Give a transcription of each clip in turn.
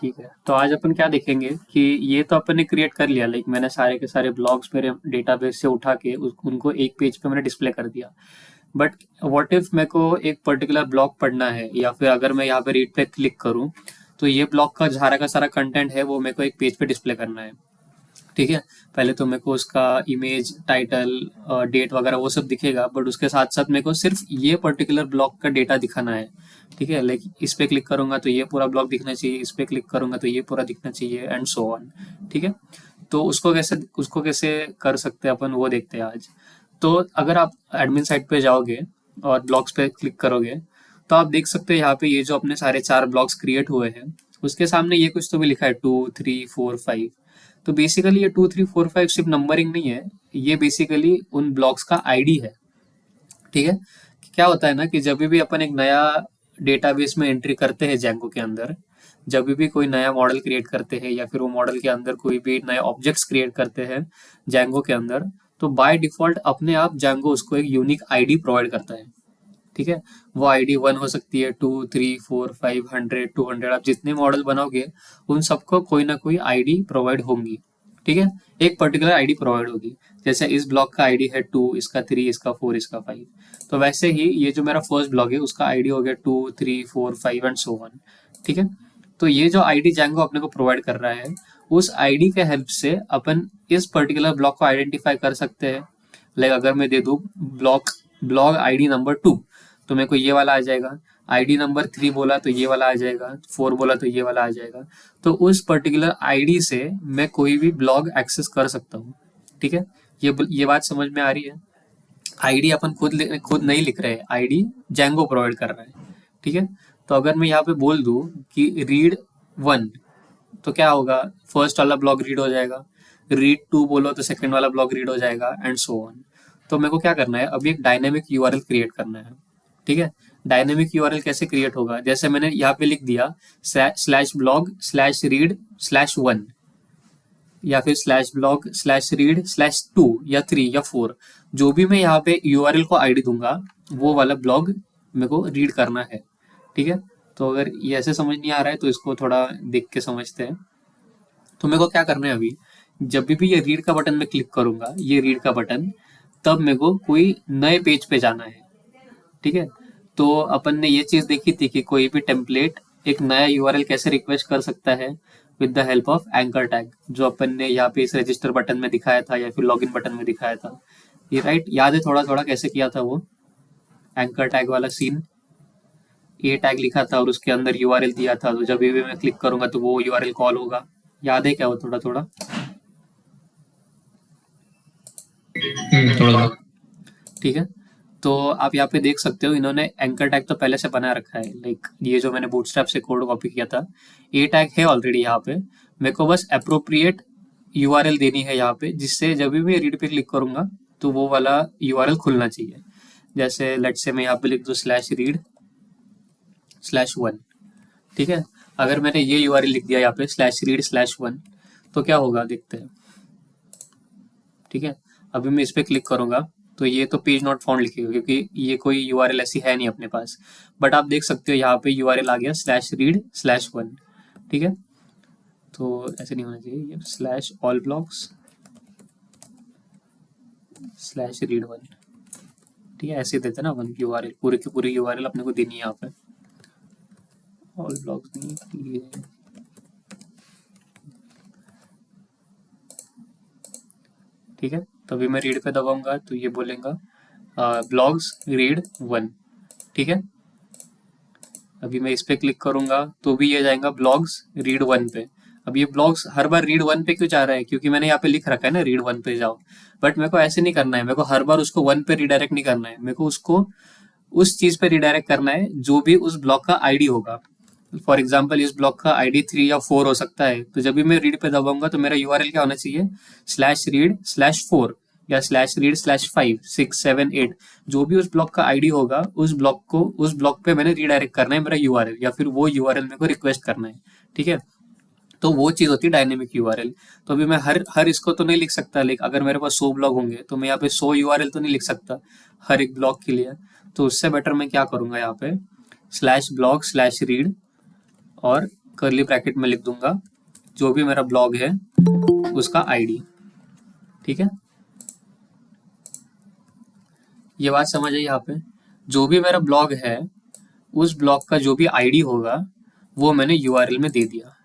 ठीक है, तो आज अपन क्या देखेंगे कि ये तो अपन ने क्रिएट कर लिया, लाइक मैंने सारे के सारे ब्लॉग्स मेरे डेटाबेस से उठा के उनको एक पेज पे मैंने डिस्प्ले कर दिया। बट व्हाट इफ मेरे को एक पर्टिकुलर ब्लॉग पढ़ना है, या फिर अगर मैं यहाँ पे रीड पे क्लिक करूँ तो ये ब्लॉग का सारा कंटेंट है वो मेरे को एक पेज पे डिस्प्ले करना है। ठीक है, पहले तो मेरे को उसका इमेज, टाइटल, डेट वगैरह वो सब दिखेगा, बट उसके साथ साथ मेरे को सिर्फ ये पर्टिकुलर ब्लॉग का डेटा दिखाना है। ठीक है, लाइक इस पे क्लिक करूंगा तो ये पूरा ब्लॉग दिखना चाहिए, इस पे क्लिक करूंगा तो ये पूरा दिखना चाहिए, एंड सो ऑन। ठीक है, तो उसको कैसे कर सकते हैं अपन, वो देखते हैं आज। तो अगर आप एडमिन साइट पे जाओगे और ब्लॉग्स पे क्लिक करोगे तो आप देख सकते हो यहाँ पे ये जो अपने सारे 4 ब्लॉग्स क्रिएट हुए हैं उसके सामने ये कुछ तो भी लिखा है 2 3 4 5। तो बेसिकली ये 2 3 4 5 सिर्फ नंबरिंग नहीं है, ये बेसिकली उन ब्लॉक्स का आईडी है। ठीक है, क्या होता है ना कि जब भी अपन एक नया डेटाबेस में एंट्री करते हैं जेंगो के अंदर, जब भी कोई नया मॉडल क्रिएट करते हैं या फिर वो मॉडल के अंदर कोई भी नए ऑब्जेक्ट्स क्रिएट करते हैं जेंगो के अंदर, तो बाय डिफॉल्ट अपने आप जेंगो उसको एक यूनिक आईडी प्रोवाइड करता है। ठीक है, वो आईडी 1 हो सकती है, 2 3 4 5 100 200, आप जितने मॉडल बनाओगे उन सबको कोई ना कोई आईडी प्रोवाइड होंगी। ठीक है, एक पर्टिकुलर आईडी प्रोवाइड होगी। जैसे इस ब्लॉक का आईडी है 2, इसका 3, इसका 4, इसका 5। तो वैसे ही ये जो मेरा फर्स्ट ब्लॉक है उसका आईडी हो गया 2 3 4 5 एंड सो ऑन। ठीक है, तो ये जो आईडी जैंगो अपने को प्रोवाइड कर रहा है, उस आईडी के हेल्प से अपन इस पर्टिकुलर ब्लॉक को आइडेंटिफाई कर सकते हैं। लाइक अगर मैं दे दूं ब्लॉग आईडी नंबर 2, तो मेरे को ये वाला आ जाएगा। आईडी नंबर 3 बोला तो ये वाला आ जाएगा, 4 बोला तो ये वाला आ जाएगा। तो उस पर्टिकुलर आईडी से मैं कोई भी ब्लॉग एक्सेस कर सकता हूँ। ठीक है, ये बात समझ में आ रही है। आईडी अपन खुद नहीं लिख रहे हैं, आईडी जैंगो प्रोवाइड कर रहा है। ठीक है, तो अगर मैं यहाँ पे बोल दूं कि रीड 1, तो क्या होगा, फर्स्ट वाला ब्लॉग रीड हो जाएगा। रीड 2 बोलो तो सेकंड वाला ब्लॉग रीड हो जाएगा, एंड सो ऑन। तो मेरे को क्या करना है, अभी एक डायनेमिक यूआरएल क्रिएट करना है। ठीक है, डायनेमिक यूआरएल कैसे क्रिएट होगा, जैसे मैंने यहाँ पे लिख दिया /blog/read/1, या फिर /blog/read/2 या 3 या 4। जो भी मैं यहाँ पे यूआरएल को आईडी दूंगा वो वाला ब्लॉग मेरे को रीड करना है। ठीक है, तो अगर ये ऐसे समझ नहीं आ रहा है तो इसको थोड़ा देख के समझते हैं। तो मेरे को क्या करना है, अभी जब भी ये रीड का बटन में क्लिक करूंगा, ये रीड का बटन, तब मेरे को कोई नए पेज पे जाना है। ठीक है, तो अपन ने ये चीज देखी थी कि कोई भी टेम्पलेट एक नया यूआरएल कैसे रिक्वेस्ट कर सकता है with the help of anchor tag, जो अपन ने यहाँ पे इस रजिस्टर बटन में दिखाया था या फिर लॉगिन बटन में दिखाया था। ये राइट याद है थोड़ा थोड़ा कैसे किया था वो एंकर टैग वाला सीन। ए टैग लिखा था और उसके अंदर यूआरएल दिया था, तो जब भी मैं क्लिक करूंगा तो वो यूआरएल कॉल होगा। याद है क्या वो थोड़ा थोड़ा? थोड़ा थोड़ा। ठीक है, तो आप यहाँ पे देख सकते हो इन्होंने एंकर टैग तो पहले से बना रखा है। लाइक ये जो मैंने बूटस्ट्रैप से कोड कॉपी किया था, ए टैग है ऑलरेडी यहाँ पे। मेरे को बस अप्रोप्रिएट यूआरएल देनी है यहाँ पे, जिससे जब भी मैं रीड पे क्लिक करूंगा तो वो वाला यूआरएल खुलना चाहिए। जैसे लेट से मैं यहाँ पे लिख दूँ /read/1। ठीक है, अगर मैंने ये यूआरएल लिख दिया यहाँ पे /read/1, तो क्या होगा देखते हैं। ठीक है, अभी मैं इस पे क्लिक करूंगा तो ये तो पेज नॉट फाउंड लिखेगा, क्योंकि ये कोई यूआरएल ऐसी है नहीं अपने पास। बट आप देख सकते हो यहाँ पे यूआरएल आ गया /read/1। ठीक है, तो ऐसे नहीं होना चाहिए, ये /allblogs/read1। ठीक है, ऐसे देते ना वन यूआरएल, पूरी की पूरी यूआरएल अपने को देनी है यहाँ पे। ऑल ब्लॉग्स नहीं, ठीक है, तो अभी मैं रीड पे दबाऊंगा तो ये बोलेगा ब्लॉग्स रीड 1। ठीक है, अभी मैं इस पे क्लिक करूंगा तो भी ये जाएगा ब्लॉग्स रीड 1 पे। अब ये ब्लॉग्स हर बार रीड 1 पे क्यों जा रहा है, क्योंकि मैंने यहाँ पे लिख रखा है ना रीड 1 पे जाओ। बट मेरे को ऐसे नहीं करना है, मेरे को हर बार उसको 1 पे रिडायरेक्ट नहीं करना है, मेरे को उसको उस चीज पे रिडायरेक्ट करना है जो भी उस ब्लॉक का आईडी होगा। फॉर एग्जाम्पल इस ब्लॉक का आईडी 3 या 4 हो सकता है, तो जब भी मैं रीड पे दबाऊंगा तो मेरा यूआरएल क्या होना चाहिए, /read/4 या /read/5 6 7 8। जो भी उस ब्लॉक का आईडी होगा उस ब्लॉक पे मैंने रिडायरेक्ट करना है मेरा यूआरएल, या फिर वो यूआरएल मेरे को रिक्वेस्ट करना है। ठीक है, तो वो चीज होती है डायनेमिक यूआरएल। तो अभी मैं हर इसको तो नहीं लिख सकता, लाइक अगर मेरे पास 100 ब्लॉग होंगे तो मैं यहाँ पे 100 यूआरएल तो नहीं लिख सकता हर एक ब्लॉग के लिए। तो उससे बेटर मैं क्या करूंगा, यहाँ पे /blog/read और कर्ली ब्रैकेट में लिख दूंगा जो भी मेरा ब्लॉग है उसका आईडी। ठीक है, ये बात समझ आई यहाँ पे। जो भी मेरा ब्लॉग है उस ब्लॉग का जो भी आईडी होगा वो मैंने यूआरएल में दे दिया।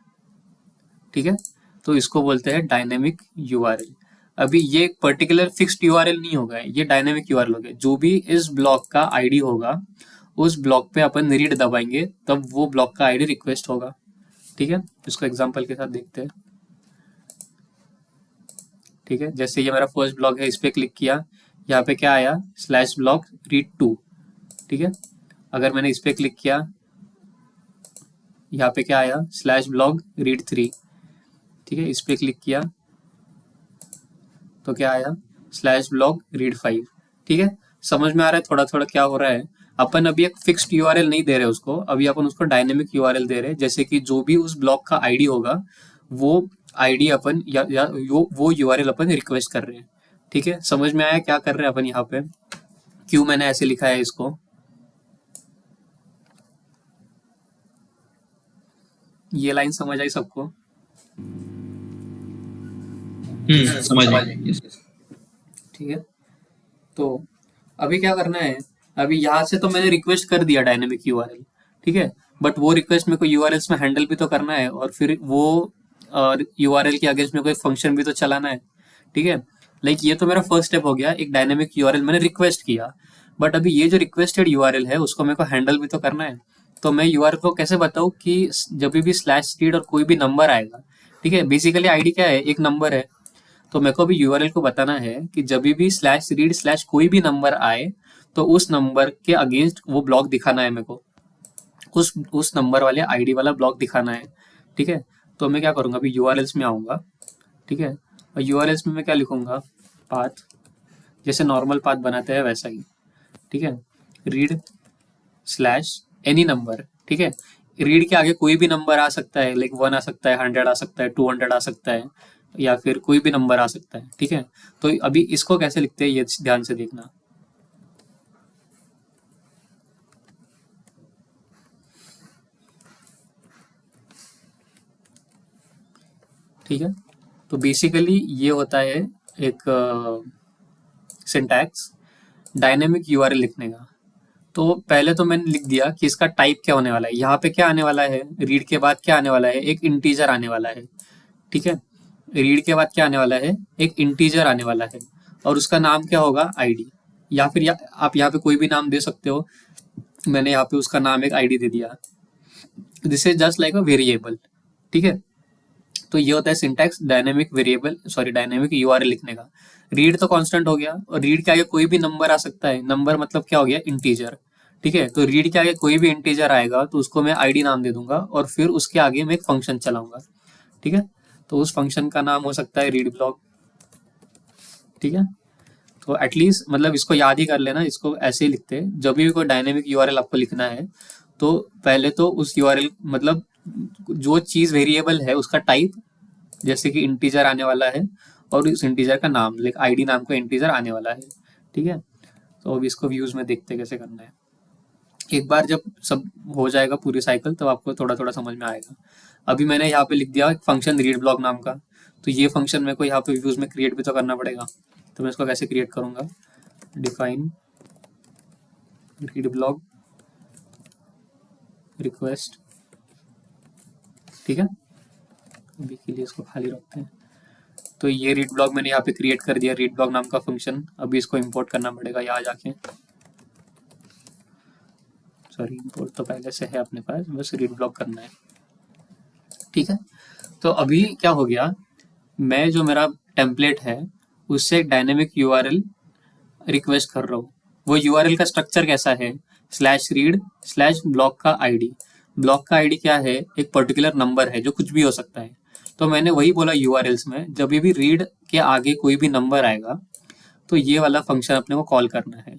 ठीक है, तो इसको बोलते हैं डायनेमिक यूआरएल। अभी ये एक पर्टिकुलर फिक्स्ड यूआरएल नहीं होगा, ये डायनेमिक यूआरएल हो गया। जो भी इस ब्लॉक का आईडी होगा उस ब्लॉक पे अपन रीड दबाएंगे तब वो ब्लॉक का आईडी रिक्वेस्ट होगा। ठीक है, इसको एग्जांपल के साथ देखते हैं। ठीक है, जैसे ये मेरा फर्स्ट ब्लॉक है, इस पे क्लिक किया, यहाँ पे क्या आया, स्लैश ब्लॉक रीड 2। ठीक है, अगर मैंने इस पे क्लिक किया, यहाँ पे क्या आया, स्लैश ब्लॉक रीड 3। ठीक है, इस पे क्लिक किया तो क्या आया, स्लैश ब्लॉक रीड 5। ठीक है, समझ में आ रहा है थोड़ा थोड़ा क्या हो रहा है। अपन अभी एक फिक्स्ड यूआरएल नहीं दे रहे उसको, अभी अपन उसको डायनेमिक यूआरएल दे रहे हैं। जैसे कि जो भी उस ब्लॉक का आईडी होगा वो आईडी अपन या वो यूआरएल अपन रिक्वेस्ट कर रहे हैं। ठीक है, समझ में आया क्या कर रहे हैं अपन यहाँ पे, क्यों मैंने ऐसे लिखा है इसको। ये लाइन समझ आई सबको? समझ गए। ठीक है, तो अभी क्या करना है, अभी यहाँ से तो मैंने रिक्वेस्ट कर दिया डायनेमिक यूआरएल। ठीक है, बट वो रिक्वेस्ट मेरे को यूआरएल्स में हैंडल भी तो करना है और फिर वो यूआरएल के अगेंस्ट में कोई फंक्शन भी तो चलाना है। ठीक है, लाइक ये तो मेरा फर्स्ट स्टेप हो गया, एक डायनेमिक यूआरएल मैंने रिक्वेस्ट किया, बट अभी ये जो रिक्वेस्टेड यूआरएल है उसको मेरे को हैंडल भी तो करना है। तो मैं यूआरएल को कैसे बताऊँ कि जब भी स्लैश रीड और कोई भी नंबर आएगा, ठीक है, बेसिकली आईडी क्या है, एक नंबर है, तो मेरे को अभी यूआरएल को बताना है कि जब भी स्लैश रीड स्लैश कोई भी नंबर आए तो उस नंबर के अगेंस्ट वो ब्लॉक दिखाना है मेरे को, उस नंबर वाले आईडी वाला ब्लॉक दिखाना है। ठीक है, तो मैं क्या करूंगा, अभी यूआरएल्स में आऊंगा। ठीक है, और यूआरएल्स में मैं क्या लिखूंगा, पाथ, जैसे नॉर्मल पाथ बनाते हैं वैसा ही। ठीक है, रीड स्लैश एनी नंबर। ठीक है, रीड के आगे कोई भी नंबर आ सकता है, लाइक 1 आ सकता है, 100 आ सकता है, 200 आ सकता है, या फिर कोई भी नंबर आ सकता है। ठीक है, तो अभी इसको कैसे लिखते हैं ये ध्यान से देखना। ठीक है, तो बेसिकली ये होता है एक सिंटैक्स डायनेमिक यूआरएल लिखने का। तो पहले तो मैंने लिख दिया कि इसका टाइप क्या होने वाला है, यहाँ पे क्या आने वाला है, रीड के बाद क्या आने वाला है, एक इंटीजर आने वाला है। ठीक है, रीड के बाद क्या आने वाला है, एक इंटीजर आने वाला है, और उसका नाम क्या होगा, आईडी, या फिर आप यहाँ पे कोई भी नाम दे सकते हो। मैंने यहाँ पे उसका नाम एक आईडी दे दिया, this is just like a variable. ठीक है, तो ये होता है syntax dynamic variable, sorry dynamic URL लिखने का। रीड तो कांस्टेंट हो गया, और रीड के आगे कोई भी नंबर आ सकता है, नंबर मतलब क्या हो गया, इंटीजर। ठीक है, तो रीड के आगे कोई भी इंटीजर आएगा तो उसको मैं आईडी नाम दे दूंगा, और फिर उसके आगे मैं एक फंक्शन चलाऊंगा। ठीक है, तो उस फंक्शन का नाम हो सकता है रीड ब्लॉक। ठीक है, तो एटलीस्ट मतलब इसको याद ही कर लेना, इसको ऐसे ही लिखते हैं। जब भी कोई डायनेमिक यूआरएल आपको लिखना है तो पहले तो उस यूआरएल मतलब जो चीज वेरिएबल है उसका टाइप, जैसे कि इंटीजर आने वाला है, और उस इंटीजर का नाम, लाइक आईडी नाम का इंटीजर आने वाला है। ठीक है, तो अब इसको व्यूज में देखते हैं कैसे करना है। एक बार जब सब हो जाएगा पूरी साइकिल तो आपको थोड़ा थोड़ा समझ में आएगा। अभी मैंने यहाँ पे लिख दिया फंक्शन रीड ब्लॉक नाम का, तो ये फंक्शन मेरे को यहाँ पे व्यूज में क्रिएट भी तो करना पड़ेगा। तो मैं इसको कैसे क्रिएट करूंगा, डिफाइन रीड ब्लॉक रिक्वेस्ट। ठीक है, अभी के लिए इसको खाली रखते हैं। तो ये रीड ब्लॉक मैंने यहाँ पे क्रिएट कर दिया, रीड ब्लॉक नाम का फंक्शन। अभी इसको इंपोर्ट करना पड़ेगा यहाँ जाके, सॉरी इंपोर्ट तो पहले से है अपने पास, बस रीड ब्लॉक करना है। ठीक है, तो अभी क्या हो गया, मैं जो मेरा टेम्पलेट है उससे एक डायनेमिक यूआरएल रिक्वेस्ट कर रहा हूँ। वो यूआरएल का स्ट्रक्चर कैसा है, स्लैश रीड स्लैश ब्लॉक का आईडी। ब्लॉक का आईडी क्या है, एक पर्टिकुलर नंबर है जो कुछ भी हो सकता है। तो मैंने वही बोला यूआरएल्स में, जब भी रीड के आगे कोई भी नंबर आएगा तो ये वाला फंक्शन अपने को कॉल करना है।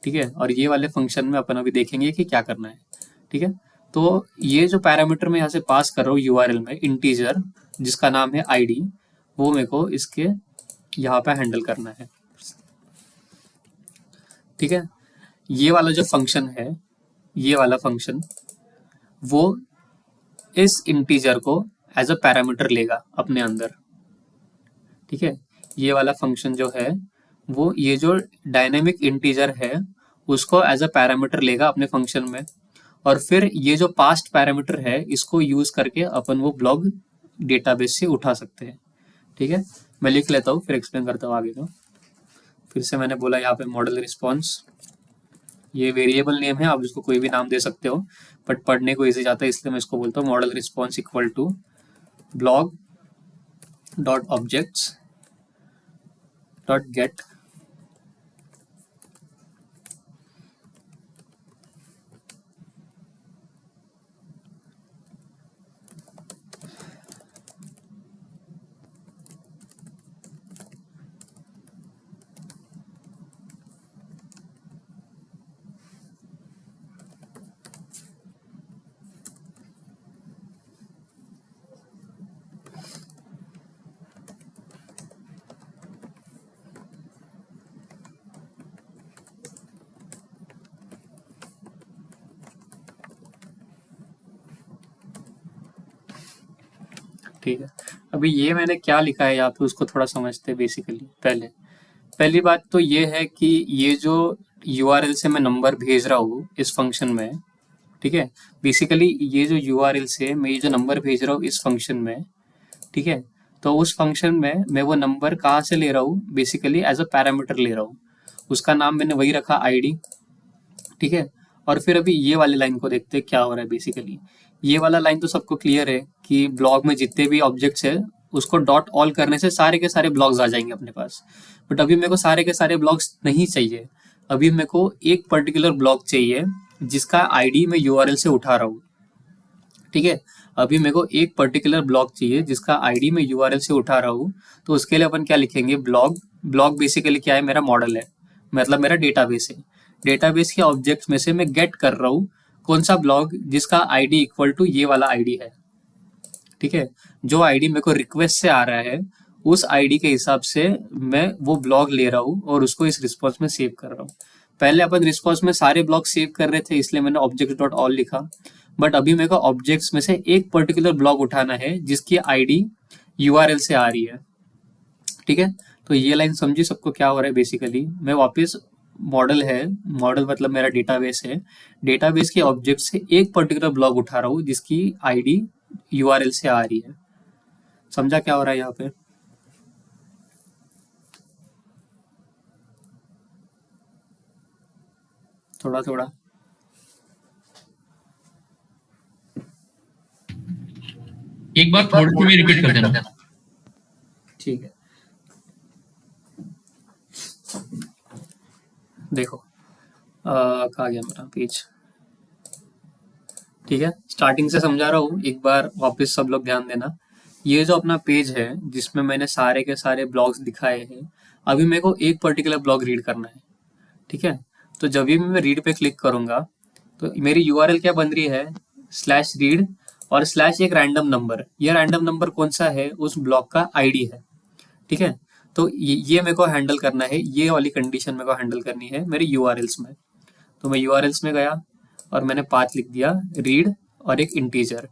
ठीक है, और ये वाले फंक्शन में अपन अभी देखेंगे कि क्या करना है। ठीक है, तो ये जो पैरामीटर मैं यहाँ से पास कर रहा हूँ यूआरएल में, इंटीजर जिसका नाम है आईडी, वो मेरे को इसके यहाँ पे हैंडल करना है। ठीक है, ये वाला जो फंक्शन है, ये वाला फंक्शन वो इस इंटीजर को एज अ पैरामीटर लेगा अपने अंदर, ठीक है। ये वाला फंक्शन जो है वो ये जो डायनेमिक इंटीजर है उसको एज अ पैरामीटर लेगा अपने फंक्शन में, और फिर ये जो पास्ट पैरामीटर है इसको यूज करके अपन वो ब्लॉग डेटाबेस से उठा सकते हैं, ठीक है। मैं लिख लेता हूँ फिर एक्सप्लेन करता हूँ आगे का। फिर से मैंने बोला यहाँ पे मॉडल रिस्पॉन्स, ये वेरिएबल नेम है, आप इसको कोई भी नाम दे सकते हो, बट पढ़ने को इजी जाता है इसलिए मैं इसको बोलता हूँ model response equal to blog dot objects dot get. ठीक है, अभी ये मैंने क्या लिखा है यहाँ पे उसको थोड़ा समझते हैं बेसिकली। पहली बात तो ये है कि ये जो यूआरएल से मैं नंबर भेज रहा हूँ इस फंक्शन में, ठीक है, बेसिकली ये जो यूआरएल से मैं ये जो नंबर भेज रहा हूँ इस फंक्शन में, ठीक है, तो उस फंक्शन में मैं वो नंबर कहाँ से ले रहा हूँ, बेसिकली एज अ पैरामीटर ले रहा हूँ, उसका नाम मैंने वही रखा आईडी, ठीक है। और फिर अभी ये वाली लाइन को देखते हैं क्या हो रहा है बेसिकली। ये वाला लाइन तो सबको क्लियर है कि ब्लॉग में जितने भी ऑब्जेक्ट्स है उसको डॉट ऑल करने से सारे के सारे ब्लॉग्स आ जाएंगे अपने पास, बट अभी मेरे को सारे के सारे ब्लॉग्स नहीं चाहिए। अभी मेरे को एक पर्टिकुलर ब्लॉग चाहिए जिसका आईडी मैं यूआरएल से उठा रहा हूँ, ठीक है। अभी मेरे को एक पर्टिकुलर ब्लॉग चाहिए जिसका आईडी मैं यूआरएल से उठा रहा हूँ, तो उसके लिए अपन क्या लिखेंगे, ब्लॉग। ब्लॉग बेसिकली क्या है, मेरा मॉडल है, मतलब मेरा डेटाबेस है। डेटाबेस के ऑब्जेक्ट्स में से मैं गेट कर रहा हूँ कौन सा ब्लॉग जिसका आईडी इक्वल टू ये वाला आईडी है, ठीक है। जो आईडी मेरे को रिक्वेस्ट से आ रहा है उस आईडी के हिसाब से मैं वो ब्लॉग ले रहा हूँ और उसको इस रिस्पॉन्स में सेव कर रहा हूँ। पहले अपन रिस्पॉन्स में सारे ब्लॉग सेव कर रहे थे इसलिए मैंने ऑब्जेक्ट डॉट ऑल लिखा, बट अभी मेरे को ऑब्जेक्ट्स में से एक पर्टिकुलर ब्लॉग उठाना है जिसकी आईडी यूआरएल से आ रही है, ठीक है। तो ये लाइन समझी सबको क्या हो रहा है बेसिकली। मैं वापस मॉडल है, मॉडल मतलब मेरा डेटाबेस है, डेटाबेस के ऑब्जेक्ट से एक पर्टिकुलर ब्लॉग उठा रहा हूँ जिसकी आईडी यूआरएल से आ रही है। समझा क्या हो रहा है यहाँ पे। थोड़ा थोड़ा। एक बार थोड़ी सी भी रिपीट कर देना। ठीक है, देखो कहाँ गया मेरा पेज। ठीक है, स्टार्टिंग से समझा रहा हूँ, एक बार वापस सब लोग ध्यान देना। ये जो अपना पेज है जिसमें मैंने सारे के सारे ब्लॉग्स दिखाए हैं, अभी मेरे को एक पर्टिकुलर ब्लॉग रीड करना है, ठीक है। तो जब भी मैं रीड पे क्लिक करूंगा तो मेरी यूआरएल क्या बन रही है, स्लैश रीड और स्लैश एक रैंडम नंबर। ये रैंडम नंबर कौन सा है, उस ब्लॉक का आईडी है, ठीक है। तो ये मेरे को हैंडल करना है, ये वाली कंडीशन मेरे को हैंडल करनी है मेरे यूआरएल्स में। तो मैं यूआरएल्स में गया और मैंने पाथ लिख दिया रीड और एक इंटीजर।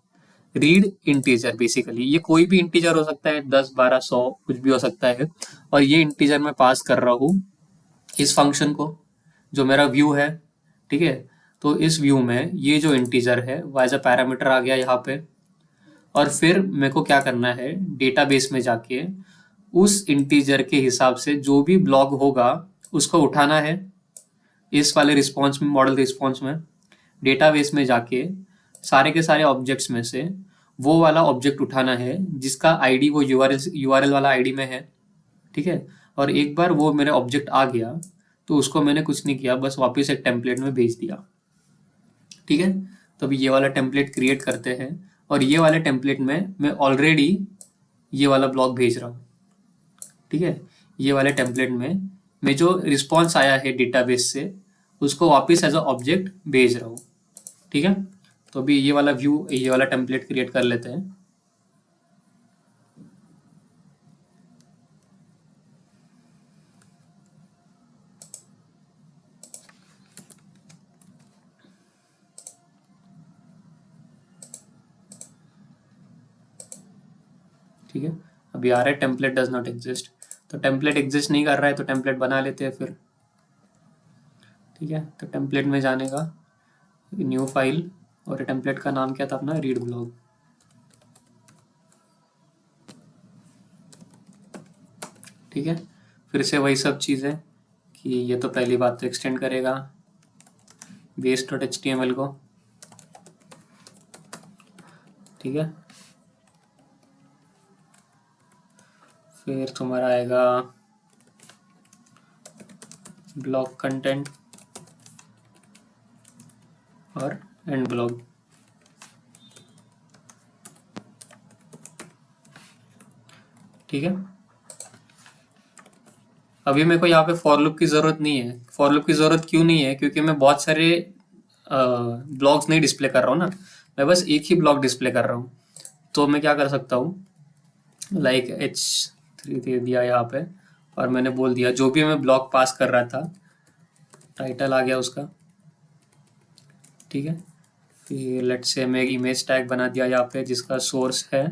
रीड इंटीजर बेसिकली ये कोई भी इंटीजर हो सकता है, 10 12 100 कुछ भी हो सकता है, और ये इंटीजर मैं पास कर रहा हूँ इस फंक्शन को जो मेरा व्यू है, ठीक है। तो इस व्यू में ये जो इंटीजर है वो एज अ पैरामीटर आ गया यहाँ पे, और फिर मेरे को क्या करना है, डेटाबेस में जाके उस इंटीजर के हिसाब से जो भी ब्लॉग होगा उसको उठाना है इस वाले रिस्पॉन्स में, मॉडल रिस्पॉन्स में। डेटाबेस में जाके सारे के सारे ऑब्जेक्ट्स में से वो वाला ऑब्जेक्ट उठाना है जिसका आईडी वो यूआरएल वाला आईडी में है, ठीक है। और एक बार वो मेरे ऑब्जेक्ट आ गया तो उसको मैंने कुछ नहीं किया, बस वापस एक टेम्पलेट में भेज दिया, ठीक है। तो अभी ये वाला टेम्पलेट क्रिएट करते हैं, और ये वाले टेम्पलेट में मैं ऑलरेडी ये वाला ब्लॉग भेज रहा हूँ, ठीक है। ये वाले टेम्पलेट में मैं जो रिस्पॉन्स आया है डेटाबेस से उसको वापस एज अ ऑब्जेक्ट भेज रहा हूँ, ठीक है। तो अभी ये वाला व्यू, ये वाला टेम्पलेट क्रिएट कर लेते हैं। ठीक है, अभी आ रहा है टेम्पलेट डज नॉट एग्जिस्ट, तो टेम्पलेट एग्जिस्ट नहीं कर रहा है तो टेम्पलेट बना लेते हैं फिर। ठीक है, तो टेम्पलेट में जाने का, न्यू फाइल, और टेम्पलेट का नाम क्या था अपना, रीड ब्लॉग। ठीक है, फिर से वही सब चीज़ें कि ये तो पहली बात तो एक्सटेंड करेगा base.html को। ठीक है, फिर तुम्हारा आएगा ब्लॉग कंटेंट और एंड ब्लॉग। ठीक है, अभी मेरे को यहाँ पे फॉर लूप की ज़रूरत नहीं है। फॉर लूप की ज़रूरत क्यों नहीं है, क्योंकि मैं बहुत सारे ब्लॉग्स नहीं डिस्प्ले कर रहा हूँ ना, मैं बस एक ही ब्लॉग डिस्प्ले कर रहा हूँ। तो मैं क्या कर सकता हूँ, लाइक h3 दे दिया यहाँ पे, और मैंने बोल दिया जो भी मैं ब्लॉग पास कर रहा था, टाइटल आ गया उसका। ठीक है, फिर लेट से मैं एक इमेज टैग बना दिया यहाँ पे जिसका सोर्स है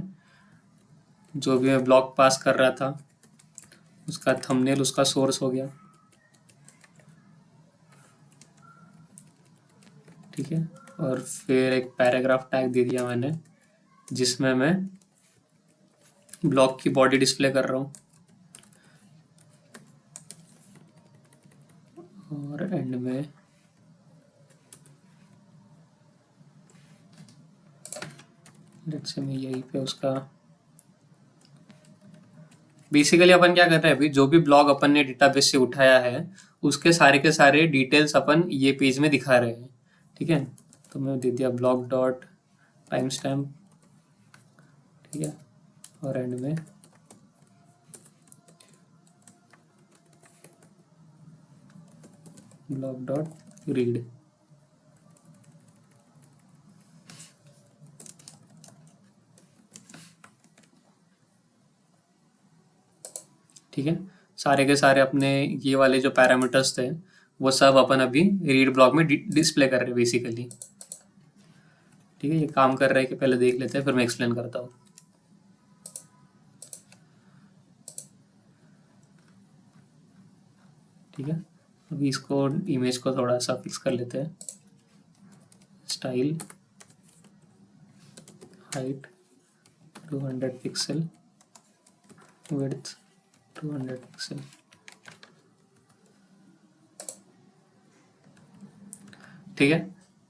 जो भी मैं ब्लॉग पास कर रहा था, उसका थंबनेल उसका सोर्स हो गया। ठीक है, और फिर एक पैराग्राफ टैग दे दिया मैंने जिसमें मैं ब्लॉग की बॉडी डिस्प्ले कर रहा हूँ, और एंड में लेट्स से मैं यहीं पे उसका, बेसिकली अपन क्या कर रहे हैं अभी, जो भी ब्लॉग अपन ने डेटाबेस से उठाया है उसके सारे के सारे डिटेल्स अपन ये पेज में दिखा रहे हैं। ठीक है, तो मैं दे दिया ब्लॉग डॉट टाइम स्टैम्प। ठीक है, और एंड में ब्लॉग डॉट रीड। ठीक है, सारे के सारे अपने ये वाले जो पैरामीटर्स थे वो सब अपन अभी रीड ब्लॉग में डिस्प्ले कर रहे हैं बेसिकली। ठीक है, ये काम कर रहा है कि पहले देख लेते हैं फिर मैं एक्सप्लेन करता हूँ। ठीक है, अभी इसको इमेज को थोड़ा सा फिक्स कर लेते हैं, style height 200 pixel, width 200 pixel. ठीक है,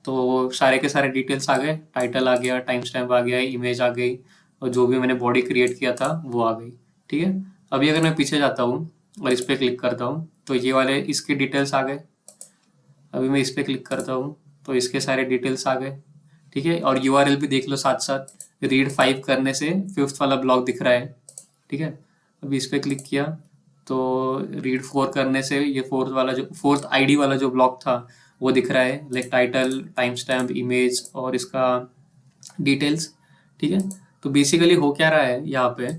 तो सारे के सारे डिटेल्स आ गए, टाइटल आ गया, टाइम स्टैम्प आ गया, इमेज आ गई, और जो भी मैंने बॉडी क्रिएट किया था वो आ गई। ठीक है, अभी अगर मैं पीछे जाता हूँ और इस पर क्लिक करता हूँ तो ये वाले इसके डिटेल्स आ गए। अभी मैं इस पर क्लिक करता हूँ तो इसके सारे डिटेल्स आ गए। ठीक है, और यूआरएल भी देख लो साथ साथ, रीड 5 करने से 5th वाला ब्लॉग दिख रहा है। ठीक है, अभी इस पर क्लिक किया तो रीड 4 करने से ये फोर्थ वाला जो फोर्थ आईडी वाला जो ब्लॉग था वो दिख रहा है, like title, time stamp, image और इसका डिटेल्स। ठीक है, तो बेसिकली हो क्या रहा है यहाँ पे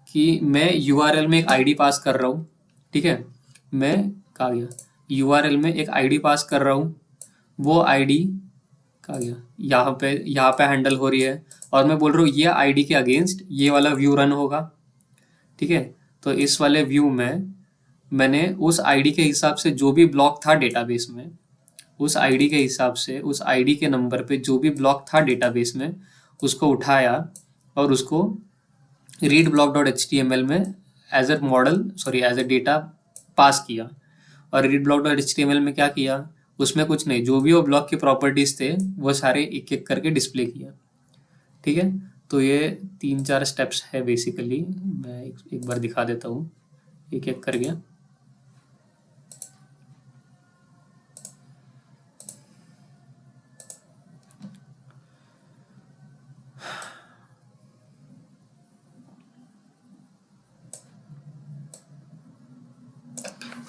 कि मैं यूआरएल में एक आईडी पास कर रहा हूँ। ठीक है, मैं कहा गया यूआरएल में एक आईडी पास कर रहा हूँ, वो आईडी कहा गया यहाँ पे हैंडल हो रही है, और मैं बोल रहा हूँ ये आईडी के अगेंस्ट ये वाला व्यू रन होगा। ठीक है, तो इस वाले व्यू में मैंने उस आईडी के हिसाब से जो भी ब्लॉक था डेटाबेस में, उस आईडी के हिसाब से उस आईडी के नंबर पे जो भी ब्लॉक था डेटाबेस में उसको उठाया और उसको read block dot H T M L में as a model sorry as a data pass किया। और read block dot H T M L में क्या किया, उसमें कुछ नहीं, जो भी वो ब्लॉक के प्रॉपर्टीज थे वो सारे एक एक करके डिस्प्ले किया। ठीक है, तो ये 3-4 स्टेप्स है बेसिकली, मैं एक बार दिखा देता हूँ एक एक करके।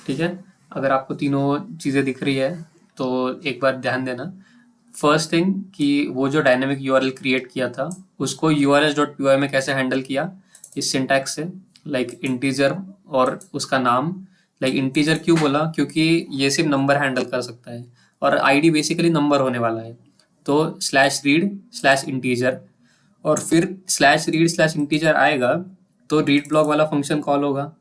ठीक है, अगर आपको तीनों चीज़ें दिख रही है तो एक बार ध्यान देना। फर्स्ट थिंग कि वो जो डायनेमिक यूआरएल क्रिएट किया था उसको urls.py में कैसे हैंडल किया, इस सिंटैक्स से, लाइक इंटीजर और उसका नाम। लाइक इंटीजर क्यों बोला, क्योंकि ये सिर्फ नंबर हैंडल कर सकता है और आईडी बेसिकली नंबर होने वाला है। तो /read/integer, और फिर /read/integer आएगा तो रीड ब्लॉक वाला फंक्शन कॉल होगा।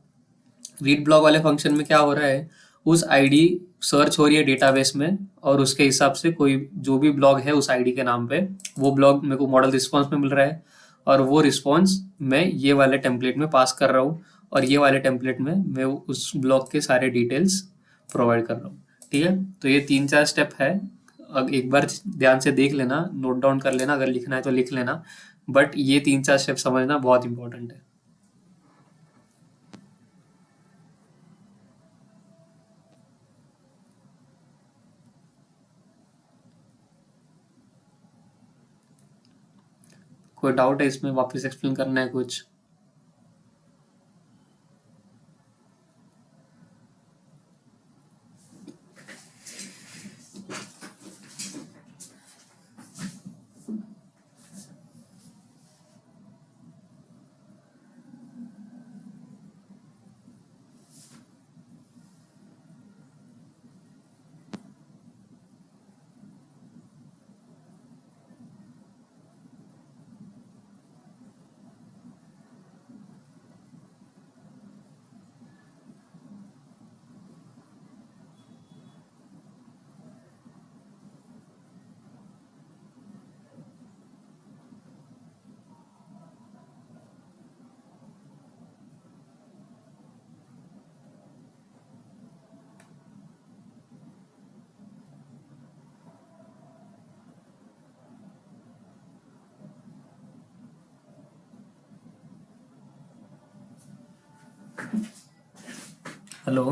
रीड ब्लॉक वाले फंक्शन में क्या हो रहा है, उस आईडी सर्च हो रही है डेटाबेस में, और उसके हिसाब से कोई जो भी ब्लॉग है उस आईडी के नाम पे, वो ब्लॉग मेरे को मॉडल रिस्पॉन्स में मिल रहा है, और वो रिस्पॉन्स मैं ये वाले टेम्पलेट में पास कर रहा हूँ, और ये वाले टेम्पलेट में मैं उस ब्लॉग के सारे डिटेल्स प्रोवाइड कर रहा हूँ। ठीक है, तो ये 3-4 स्टेप है। अब एक बार ध्यान से देख लेना, नोट डाउन कर लेना, अगर लिखना है तो लिख लेना, बट ये 3-4 स्टेप समझना बहुत इंपॉर्टेंट है। कोई डाउट है इसमें, वापस एक्सप्लेन करना है कुछ? हेलो,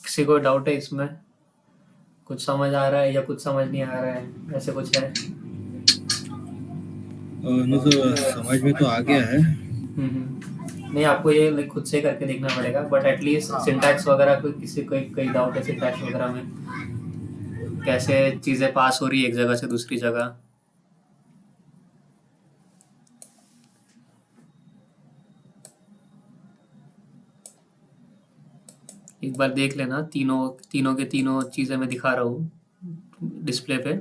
किसी को डाउट है इसमें? कुछ समझ आ रहा है या कुछ समझ नहीं आ रहा है, ऐसे कुछ है? नहीं तो समझ में तो आ गया है। नहीं, आपको ये लाइक खुद से करके देखना पड़ेगा, बट एटलीस्ट सिंटैक्स वगैरह कोई किसी कोई डाउट है सिंटैक्स वगैरह में, कैसे चीज़ें पास हो रही है एक जगह से दूसरी जगह? एक बार देख लेना, तीनों तीनों के तीनों चीज़ें मैं दिखा रहा हूँ डिस्प्ले पे।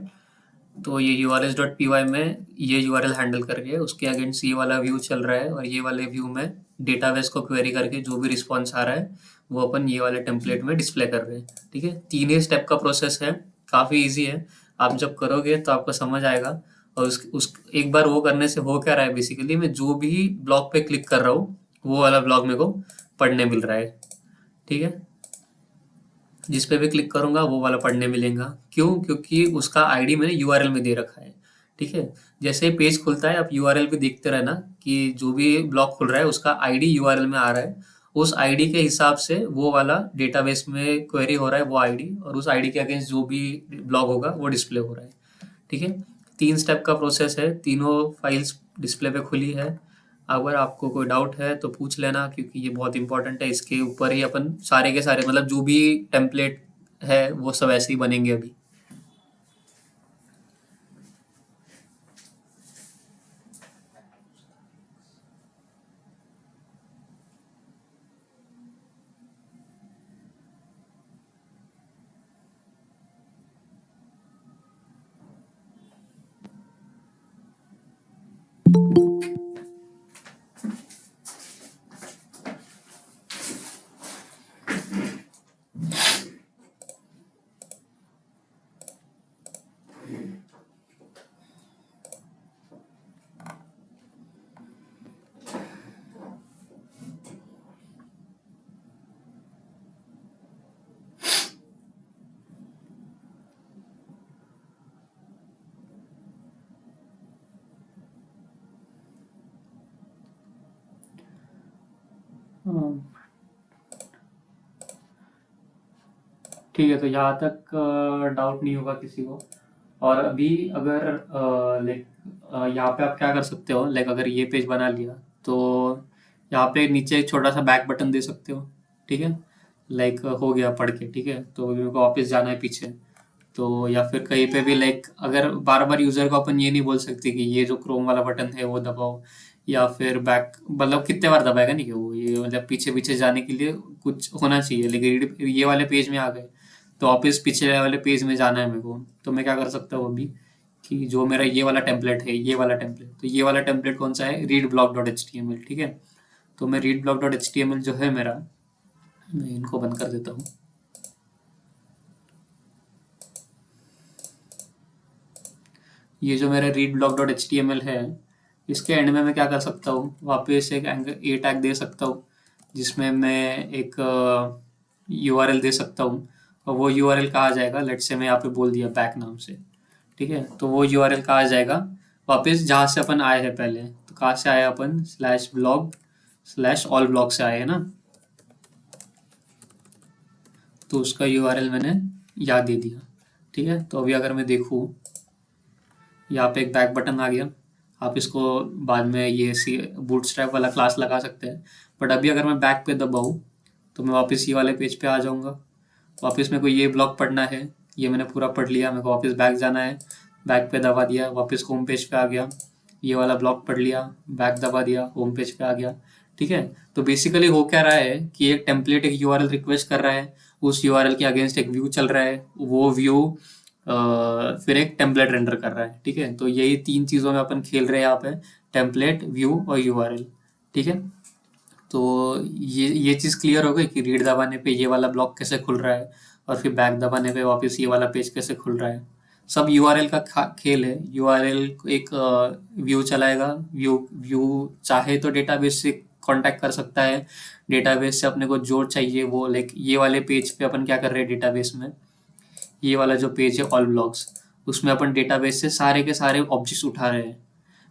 तो ये urls.py में ये यूआरएल हैंडल करके उसके अगेंस्ट ये वाला व्यू चल रहा है, और ये वाले व्यू में डेटाबेस को क्वेरी करके जो भी रिस्पॉन्स आ रहा है वो अपन ये वाले टेम्पलेट में डिस्प्ले कर रहे हैं। ठीक है, 3 ही स्टेप का प्रोसेस है, काफ़ी इजी है। आप जब करोगे तो आपको समझ आएगा। और उस एक बार वो करने से हो क्या रहा है, बेसिकली मैं जो भी ब्लॉग पे क्लिक कर रहा हूँ वो वाला ब्लॉग मेरे को पढ़ने मिल रहा है। ठीक है, जिस पे भी क्लिक करूंगा वो वाला पढ़ने मिलेगा। क्यों? क्योंकि उसका आईडी मैंने यूआरएल में दे रखा है। ठीक है, जैसे पेज खुलता है आप यूआरएल पे देखते रहना कि जो भी ब्लॉग खुल रहा है उसका आईडी यूआरएल में आ रहा है, उस आईडी के हिसाब से वो वाला डेटाबेस में क्वेरी हो रहा है वो आईडी, और उस आईडी के अगेंस्ट जो भी ब्लॉग होगा वो डिस्प्ले हो रहा है। ठीक है, 3 स्टेप का प्रोसेस है, तीनों फाइल्स डिस्प्ले पे खुली है। अगर आपको कोई डाउट है तो पूछ लेना, क्योंकि ये बहुत इंपॉर्टेंट है, इसके ऊपर ही अपन सारे के सारे मतलब जो भी टेम्पलेट है वो सब ऐसे ही बनेंगे अभी। ठीक है, तो यहाँ तक डाउट नहीं होगा किसी को। और अभी अगर लाइक यहाँ पे आप क्या कर सकते हो, लाइक अगर ये पेज बना लिया तो यहाँ पे नीचे एक छोटा सा बैक बटन दे सकते हो। ठीक है, लाइक हो गया पढ़ के। ठीक है, तो अभी मेरे को वापस जाना है पीछे, तो या फिर कहीं पे भी लाइक अगर बार बार यूजर को अपन ये नहीं बोल सकते कि ये जो क्रोम वाला बटन है वो दबाओ, या फिर बैक मतलब कितने बार दबाएगा नहीं कि वो, ये मतलब पीछे पीछे जाने के लिए कुछ होना चाहिए। लेकिन ये वाले पेज में आ गए तो वापस पिछले वाले पेज में जाना है मेरे को, तो मैं क्या कर सकता हूँ अभी कि जो मेरा ये वाला टेम्पलेट है, ये वाला टेम्पलेट, तो ये वाला टेम्पलेट कौन सा है, read block dot H T M L. ठीक है, तो मैं read block.html जो है मेरा, मैं इनको बंद कर देता हूँ। ये जो मेरा read block.html है, इसके एंड में मैं क्या कर सकता हूँ, वापस एक ए टैग दे सकता हूँ जिसमें मैं एक URL दे सकता हूँ, और वो URL कहाँ जाएगा, लेट्स से मैं यहाँ पे बोल दिया बैक नाम से, ठीक है। तो वो URL कहाँ जाएगा, वापस जहाँ से अपन आए हैं पहले। तो कहाँ से आए अपन, /blog/all blog से आए हैं ना, तो उसका URL मैंने याद दे दिया, ठीक है। तो अभी अगर मैं देखूँ, यहाँ पे एक बैक बटन आ गया। आप इसको बाद में ये बूटस्ट्रैप वाला क्लास लगा सकते हैं, बट अभी अगर मैं बैक पे दबाऊँ तो मैं वापस ये वाले पेज पे आ जाऊँगा। वापस मेरे को ये ब्लॉग पढ़ना है, ये मैंने पूरा पढ़ लिया, मेरे को वापस बैक जाना है, बैक पे दबा दिया, वापस होम पेज पे आ गया, ये वाला ब्लॉग पढ़ लिया, बैक दबा दिया, होम पेज पे आ गया, ठीक है। तो बेसिकली हो क्या रहा है कि एक टेम्पलेट एक URL रिक्वेस्ट कर रहा है, उस URL के अगेंस्ट एक व्यू चल रहा है, वो व्यू फिर एक टेम्पलेट रेंडर कर रहा है, ठीक है। तो यही 3 चीज़ों में अपन खेल रहे हैं यहाँ पे, टेम्पलेट, व्यू और URL, ठीक है। तो ये चीज़ क्लियर हो गई कि रीड दबाने पे ये वाला ब्लॉक कैसे खुल रहा है, और फिर बैक दबाने पे वापस ये वाला पेज कैसे खुल रहा है। सब URL का खेल है। URL एक व्यू चलाएगा, व्यू व्यू चाहे तो डेटाबेस से कांटेक्ट कर सकता है, डेटाबेस से अपने को जोड़ चाहिए वो, लाइक ये वाले पेज पे अपन क्या कर रहे हैं डेटाबेस में, ये वाला जो पेज है ऑल ब्लॉग्स, उसमें अपन डेटाबेस से सारे के सारे ऑब्जेक्ट्स उठा रहे हैं।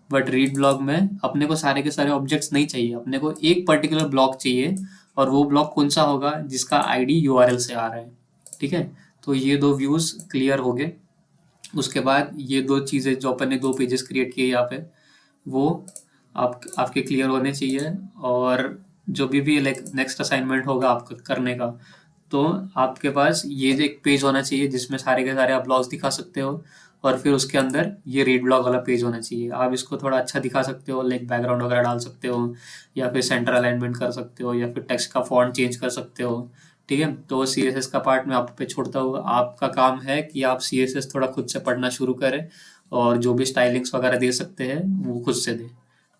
बट रीड ब्लॉग में अपने को सारे के सारे ऑब्जेक्ट्स नहीं चाहिए, अपने को एक पर्टिकुलर ब्लॉक चाहिए, और वो ब्लॉक कौन सा होगा, जिसका आईडी URL से आ रहा है, ठीक है। तो ये 2 व्यूज क्लियर हो गए। उसके बाद ये 2 चीज़ें जो अपन ने 2 पेजेस क्रिएट किए यहाँ पे, वो आपके क्लियर होने चाहिए। और जो भी लाइक नेक्स्ट असाइनमेंट होगा आपका करने का, तो आपके पास ये जो एक पेज होना चाहिए जिसमें सारे के सारे आप ब्लॉग्स दिखा सकते हो, और फिर उसके अंदर ये रीड ब्लॉग वाला पेज होना चाहिए। आप इसको थोड़ा अच्छा दिखा सकते हो, लाइक बैकग्राउंड वगैरह डाल सकते हो, या फिर सेंटर अलाइनमेंट कर सकते हो, या फिर टेक्स्ट का फॉन्ट चेंज कर सकते हो, ठीक है। तो CSS का पार्ट मैं आप पे छोड़ता हूँ, आपका काम है कि आप CSS थोड़ा खुद से पढ़ना शुरू करें, और जो भी स्टाइलिंग्स वगैरह दे सकते हैं वो खुद से दें,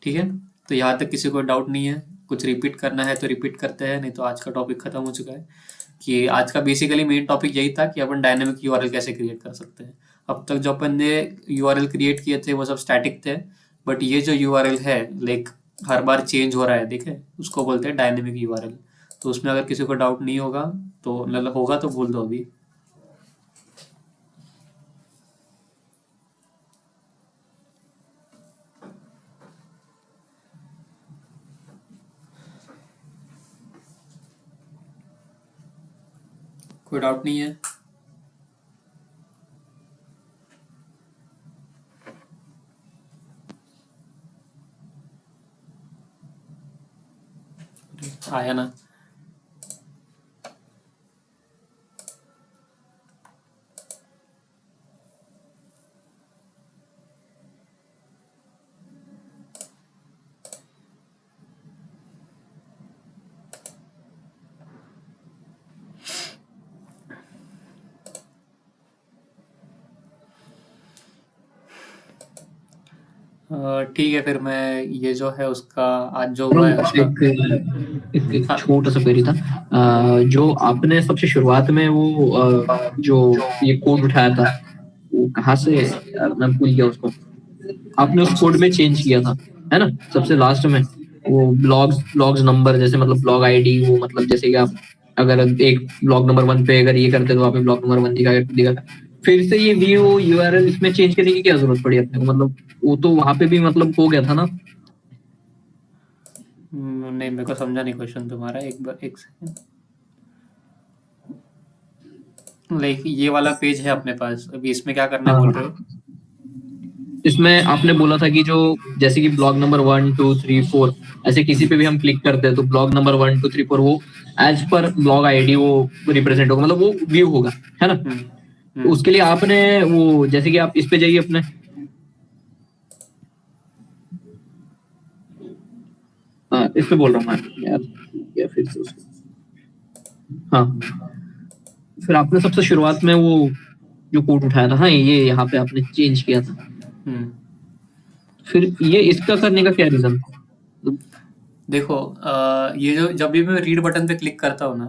ठीक है। तो यहाँ तक किसी को डाउट नहीं है, कुछ रिपीट करना है तो रिपीट करते हैं, नहीं तो आज का टॉपिक खत्म हो चुका है। कि आज का बेसिकली मेन टॉपिक यही था कि अपन डायनेमिक URL कैसे क्रिएट कर सकते हैं। अब तक जो अपन ने URL क्रिएट किए थे वो सब स्टैटिक थे, बट ये जो URL है लाइक हर बार चेंज हो रहा है, देखे, उसको बोलते हैं डायनेमिक URL। तो उसमें अगर किसी को डाउट नहीं होगा तो मतलब होगा तो बोल दो अभी। कोई डाउट नहीं है? आया ना? ठीक है, फिर मैं ये जो है उसका आज जो हुआ है उसका एक छोटा सा क्वेरी था। जो आपने सबसे शुरुआत में वो जो ये कोड उठाया था वो कहाँ से, मैं भूल गया उसको, आपने उस कोड में चेंज किया था है ना, सबसे लास्ट में वो ब्लॉग्स नंबर, जैसे मतलब ब्लॉग आईडी, वो मतलब जैसे कि आप अगर एक ब्लॉग नंबर 1 पे अगर ये करते तो आप ब्लॉग नंबर 1 दिखा, फिर से ये व्यू URL इसमें चेंज करने की क्या जरूरत पड़ी अपने को, मतलब वो तो वहां पे भी मतलब हो गया था ना। नहीं, मेरे को समझा नहीं क्वेश्चन तुम्हारा, एक बार एक सेकंड। लाइक ये वाला पेज है अपने पास, अभी इसमें क्या करना बोल रहे हो? इसमें आपने बोला था कि जो जैसे कि ब्लॉग नंबर 1 2 3 4 ऐसे किसी पे भी हम क्लिक करते हैं तो ब्लॉग नंबर 1 2 3 4 वो एज पर ब्लॉग आईडी वो रिप्रेजेंट होगा, मतलब वो व्यू होगा, है ना। तो उसके लिए आपने वो जैसे कि आप इस पे जाइए अपने, इस पे बोल रहा हूँ मैं यार, या फिर से उसको, हाँ, फिर आपने सबसे शुरुआत में वो जो कोड उठाया था, हाँ ये यहाँ पे आपने चेंज किया था, फिर ये इसका करने का क्या रीजन था? देखो ये जो जब भी मैं रीड बटन पे क्लिक करता हूँ ना,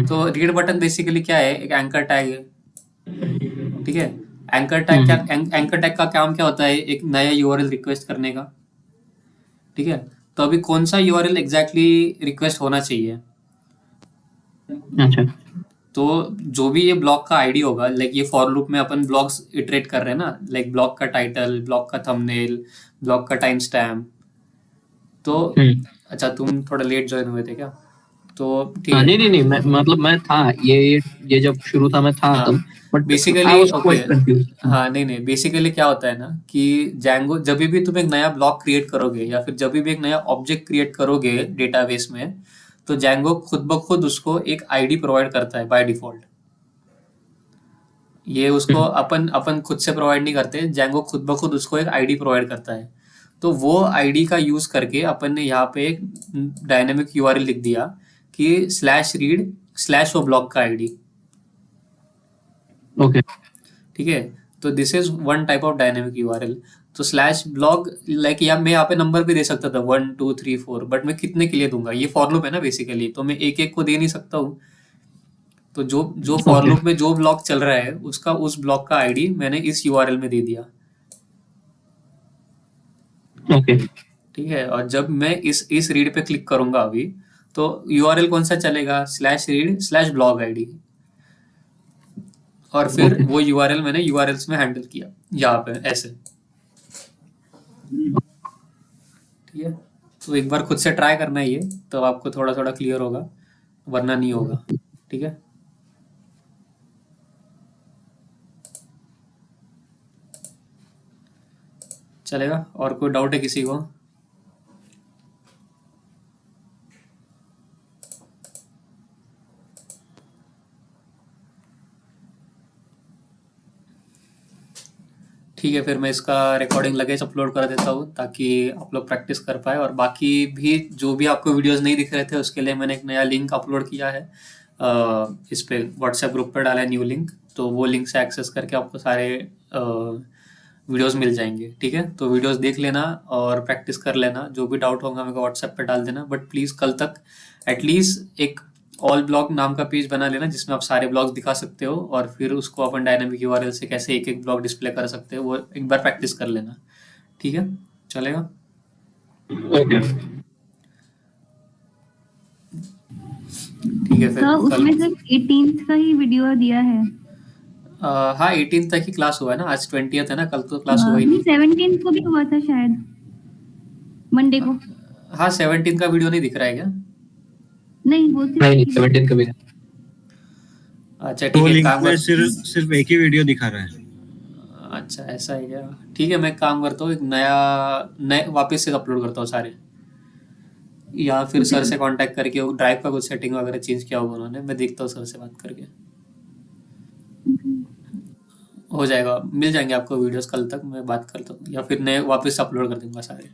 तो रीड बटन बेसिकली क्या है, एक एंकर टैग है, ठीक है। एंकर टैग क्या, एंकर टैग का काम क्या होता है, एक नया यूआरएल रिक्वेस्ट करने का, ठीक है। तो अभी कौन सा यूआरएल एग्जैक्टली रिक्वेस्ट होना चाहिए, अच्छा। तो जो भी ये ब्लॉक का आईडी होगा, लाइक ये फॉर लूप में अपन ब्लॉक्स इटरेट कर रहे हैं ना, लाइक ब्लॉक का टाइटल, ब्लॉक का थंबनेल, ब्लॉक का टाइम स्टैम्प। तो अच्छा, तुम थोड़ा लेट ज्वाइन हुए थे क्या? तो ठीक है। नहीं नहीं नहीं, मैं मतलब मैं था, ये जब शुरू था मैं था हाँ, तब, but I basically was okay. Quite confuse. हाँ, नहीं नहीं, बेसिकली क्या होता है ना कि जैंगो जब भी तुम एक नया ब्लॉक क्रिएट करोगे या फिर जब भी एक नया ऑब्जेक्ट क्रिएट करोगे डेटाबेस में, तो जैंगो खुद ब खुद उसको एक आईडी प्रोवाइड करता है बाय डिफॉल्ट। ये उसको अपन अपन खुद से प्रोवाइड नहीं करते, जैंगो खुद ब खुद उसको एक आईडी प्रोवाइड करता है। तो वो आईडी का यूज करके अपन ने यहाँ पे एक डायनेमिक यूआरएल लिख दिया कि स्लैश रीड स्लैश वो ब्लॉक का आईडी, ओके। ठीक है। तो this is one type of dynamic URL. तो स्लैश ब्लॉग, लाइक या मैं यहाँ पे नंबर भी दे सकता था 1 2 3 4, बट मैं कितने के लिए दूंगा, ये फॉर लूप है ना बेसिकली, तो मैं एक एक को दे नहीं सकता हूँ। तो जो जो फॉर ओके। लूप में जो ब्लॉक चल रहा है उसका उस ब्लॉक का आईडी मैंने इस यूआरएल में दे दिया, ओके। ठीक है। और जब मैं इस रीड पे क्लिक करूंगा अभी, तो यूआरएल कौन सा चलेगा, slash read slash blog ID. और फिर ओके। वो यूआरएल मैंने यूआरएल्स में हैंडल किया यहाँ पे ऐसे, ठीक है। तो एक बार खुद से ट्राई करना है ये, तो आपको थोड़ा थोड़ा क्लियर होगा, वरना नहीं होगा, ठीक है। चलेगा? और कोई डाउट है किसी को? ठीक है, फिर मैं इसका रिकॉर्डिंग लगेज अपलोड कर देता हूँ ताकि आप लोग प्रैक्टिस कर पाए। और बाकी भी जो भी आपको वीडियोस नहीं दिख रहे थे उसके लिए मैंने एक नया लिंक अपलोड किया है, इस पे व्हाट्सएप ग्रुप पे डाला है न्यू लिंक, तो वो लिंक से एक्सेस करके आपको सारे वीडियोस मिल जाएंगे, ठीक है। तो वीडियोस देख लेना और प्रैक्टिस कर लेना, जो भी डाउट होगा मेरे को व्हाट्सएप पे डाल देना, बट प्लीज़ कल तक एटलीस्ट एक ऑल ब्लॉग नाम का पेज बना लेना जिसमें आप सारे ब्लॉग्स दिखा सकते हो, और फिर उसको अपन डायनामिक यूआरएल से कैसे एक एक ब्लॉग डिस्प्ले कर सकते हो वो एक बार प्रैक्टिस कर लेना, ठीक है। चलेगा? ओके। ठीक है, फिर सर कल। उसमें सिर्फ 18th का ही वीडियो दिया है। हाँ, 18 तक ही क्लास हुआ है ना, आज 20th है ना, कल तो क्लास हुआ ही नहीं, नहीं। 17th को भी हुआ था शायद, मंडे को। हाँ, 17 का वीडियो नहीं दिख रहा है क्या? नहीं, वो नहीं नहीं, सिर्फ 17 का भी नहीं। अच्छा, तो ठीक है, लिंक काम में कर। सिर्फ सिर्फ एक ही वीडियो दिखा रहा है। अच्छा, ऐसा है क्या? ठीक है, मैं काम करता हूँ, एक नया नए वापस से अपलोड करता हूँ सारे, या फिर सर से कांटेक्ट करके वो ड्राइव का कुछ सेटिंग वगैरह चेंज किया होगा उन्होंने, मैं देखता हूँ सर से बात करके। हो जाएगा, मिल जाएंगे आपको वीडियोस कल तक, मैं बात करता हूँ, या फिर नए वापस अपलोड कर दूंगा सारे।